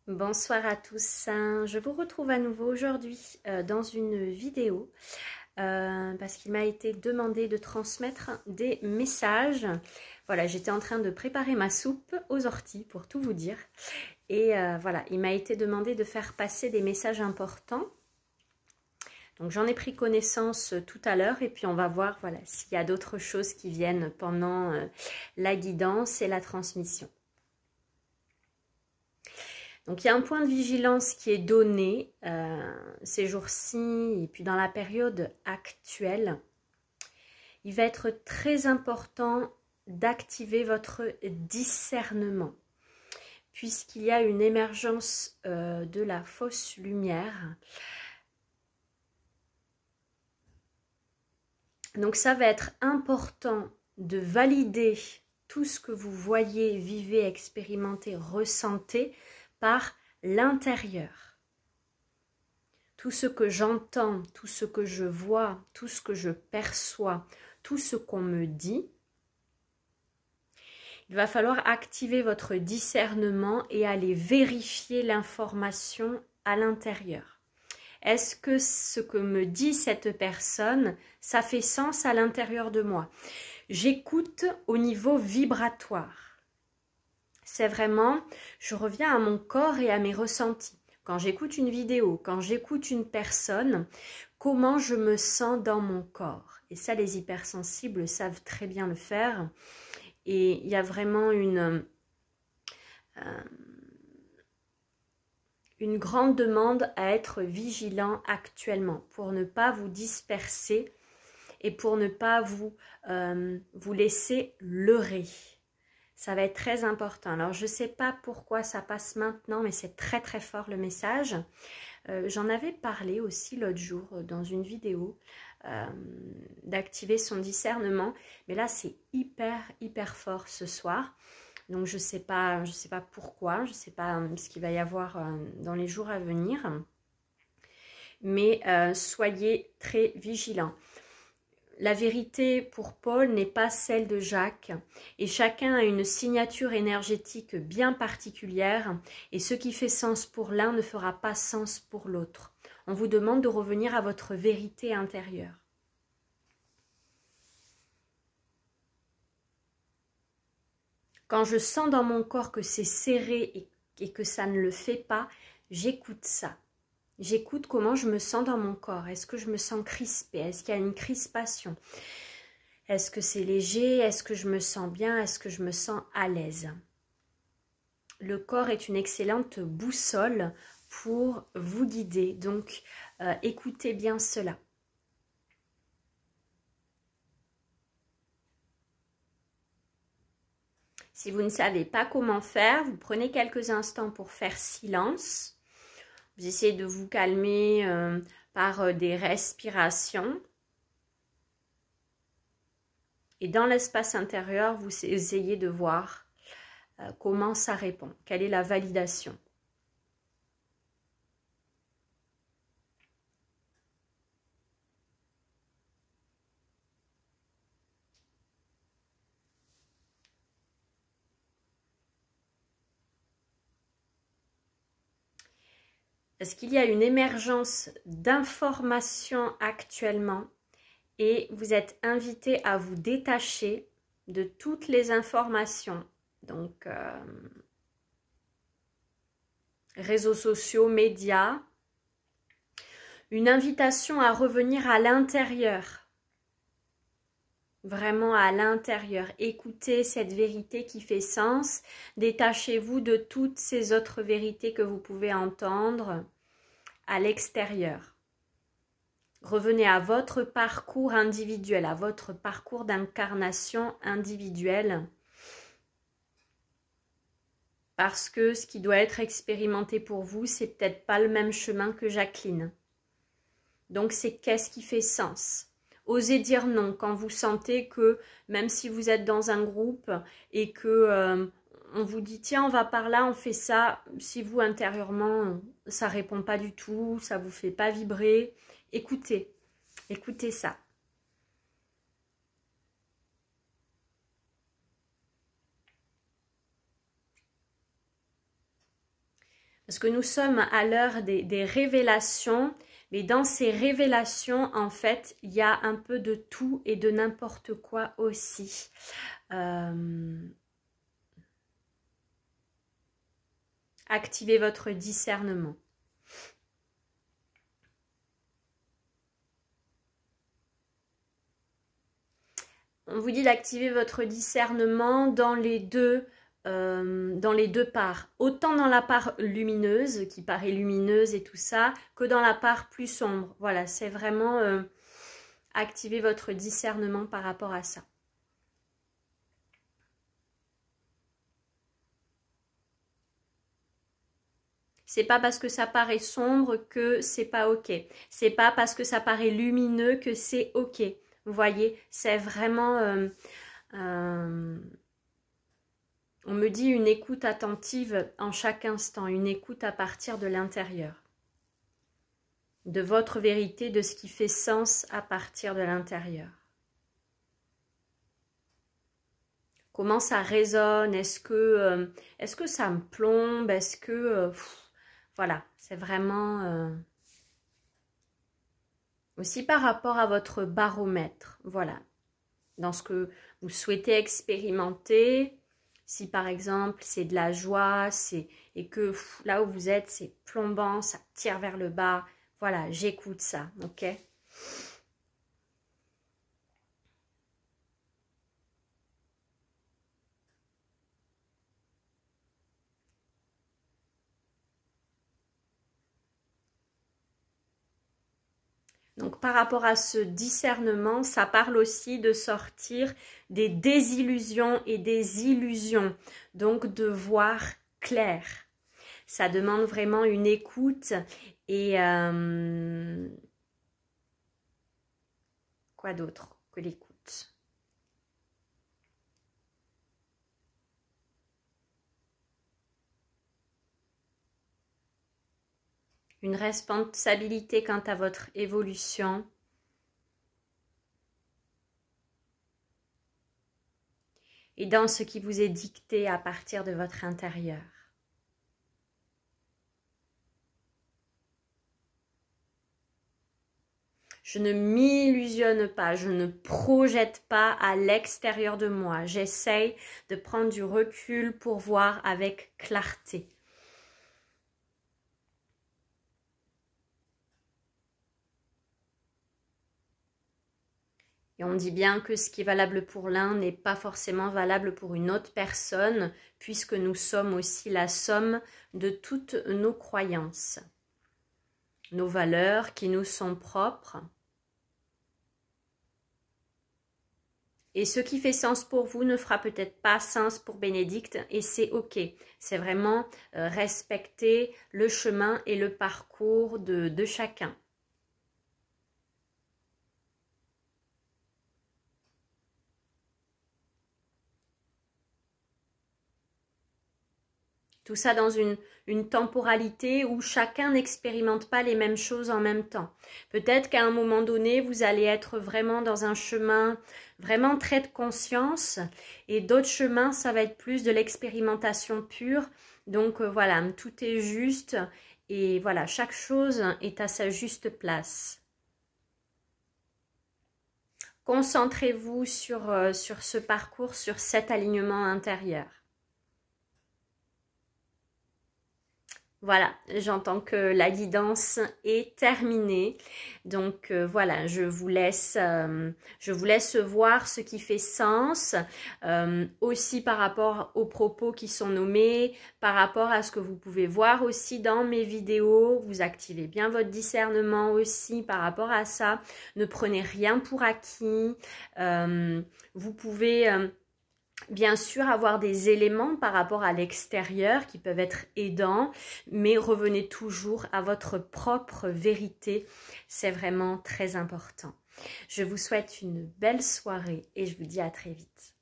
Bonsoir à tous, je vous retrouve à nouveau aujourd'hui dans une vidéo parce qu'il m'a été demandé de transmettre des messages. Voilà, j'étais en train de préparer ma soupe aux orties pour tout vous dire et voilà, il m'a été demandé de faire passer des messages importants. Donc j'en ai pris connaissance tout à l'heure et puis on va voir voilà, s'il y a d'autres choses qui viennent pendant la guidance et la transmission. Donc, il y a un point de vigilance qui est donné ces jours-ci et puis dans la période actuelle. Il va être très important d'activer votre discernement puisqu'il y a une émergence de la fausse lumière. Donc, ça va être important de valider tout ce que vous voyez, vivez, expérimentez, ressentez par l'intérieur. Tout ce que j'entends, tout ce que je vois, tout ce que je perçois, tout ce qu'on me dit, il va falloir activer votre discernement et aller vérifier l'information à l'intérieur. Est-ce que ce que me dit cette personne, ça fait sens à l'intérieur de moi? J'écoute au niveau vibratoire. C'est vraiment, je reviens à mon corps et à mes ressentis. Quand j'écoute une vidéo, quand j'écoute une personne, comment je me sens dans mon corps. Et ça, les hypersensibles savent très bien le faire. Et il y a vraiment une grande demande à être vigilant actuellement pour ne pas vous disperser et pour ne pas vous laisser leurrer. Ça va être très important. Alors, je ne sais pas pourquoi ça passe maintenant, mais c'est très très fort le message. J'en avais parlé aussi l'autre jour dans une vidéo d'activer son discernement. Mais là, c'est hyper fort ce soir. Donc, je ne sais pas pourquoi. Je ne sais pas ce qu'il va y avoir dans les jours à venir. Mais soyez très vigilants. La vérité pour Paul n'est pas celle de Jacques et chacun a une signature énergétique bien particulière et ce qui fait sens pour l'un ne fera pas sens pour l'autre. On vous demande de revenir à votre vérité intérieure. Quand je sens dans mon corps que c'est serré et que ça ne le fait pas, j'écoute ça. J'écoute comment je me sens dans mon corps. Est-ce que je me sens crispée? Est-ce qu'il y a une crispation? Est-ce que c'est léger? Est-ce que je me sens bien? Est-ce que je me sens à l'aise? Le corps est une excellente boussole pour vous guider. Donc, écoutez bien cela. Si vous ne savez pas comment faire, vous prenez quelques instants pour faire silence. Vous essayez de vous calmer par des respirations. Et dans l'espace intérieur, vous essayez de voir comment ça répond. Quelle est la validation? Est-ce qu'il y a une émergence d'informations actuellement et vous êtes invité à vous détacher de toutes les informations, donc réseaux sociaux, médias, une invitation à revenir à l'intérieur, vraiment à l'intérieur, écoutez cette vérité qui fait sens, détachez-vous de toutes ces autres vérités que vous pouvez entendre à l'extérieur. Revenez à votre parcours individuel, à votre parcours d'incarnation individuelle. Parce que ce qui doit être expérimenté pour vous, c'est peut-être pas le même chemin que Jacqueline. Donc c'est qu'est-ce qui fait sens? Osez dire non quand vous sentez que, même si vous êtes dans un groupe et que on vous dit tiens on va par là, on fait ça, si vous intérieurement ça répond pas du tout, ça vous fait pas vibrer, écoutez ça. Parce que nous sommes à l'heure des révélations, mais dans ces révélations, en fait, il y a un peu de tout et de n'importe quoi aussi. Activez votre discernement. On vous dit d'activer votre discernement dans les deux parts. Autant dans la part lumineuse, qui paraît lumineuse et tout ça, que dans la part plus sombre. Voilà, c'est vraiment activer votre discernement par rapport à ça. C'est pas parce que ça paraît sombre que c'est pas ok. C'est pas parce que ça paraît lumineux que c'est ok. Vous voyez, c'est vraiment... on me dit une écoute attentive en chaque instant, une écoute à partir de l'intérieur. De votre vérité, de ce qui fait sens à partir de l'intérieur. Comment ça résonne? Est-ce que ça me plombe? Est-ce que... voilà, c'est vraiment... aussi par rapport à votre baromètre, voilà. Dans ce que vous souhaitez expérimenter, si par exemple c'est de la joie, et que là où vous êtes, c'est plombant, ça tire vers le bas, voilà, j'écoute ça, ok? Donc par rapport à ce discernement, ça parle aussi de sortir des désillusions et des illusions, donc de voir clair. Ça demande vraiment une écoute et quoi d'autre que l'écoute? Une responsabilité quant à votre évolution. Et dans ce qui vous est dicté à partir de votre intérieur. Je ne m'illusionne pas, je ne projette pas à l'extérieur de moi. J'essaye de prendre du recul pour voir avec clarté. Et on dit bien que ce qui est valable pour l'un n'est pas forcément valable pour une autre personne, puisque nous sommes aussi la somme de toutes nos croyances, nos valeurs qui nous sont propres. Et ce qui fait sens pour vous ne fera peut-être pas sens pour Bénédicte, et c'est ok. C'est vraiment respecter le chemin et le parcours de chacun. Tout ça dans une temporalité où chacun n'expérimente pas les mêmes choses en même temps. Peut-être qu'à un moment donné, vous allez être vraiment dans un chemin vraiment très de conscience et d'autres chemins, ça va être plus de l'expérimentation pure. Donc voilà, tout est juste et voilà, chaque chose est à sa juste place. Concentrez-vous sur ce parcours, sur cet alignement intérieur. Voilà, j'entends que la guidance est terminée. Donc voilà, je vous laisse voir ce qui fait sens, aussi par rapport aux propos qui sont nommés, par rapport à ce que vous pouvez voir aussi dans mes vidéos. Vous activez bien votre discernement aussi par rapport à ça. Ne prenez rien pour acquis. Vous pouvez... bien sûr, avoir des éléments par rapport à l'extérieur qui peuvent être aidants, mais revenez toujours à votre propre vérité. C'est vraiment très important. Je vous souhaite une belle soirée et je vous dis à très vite.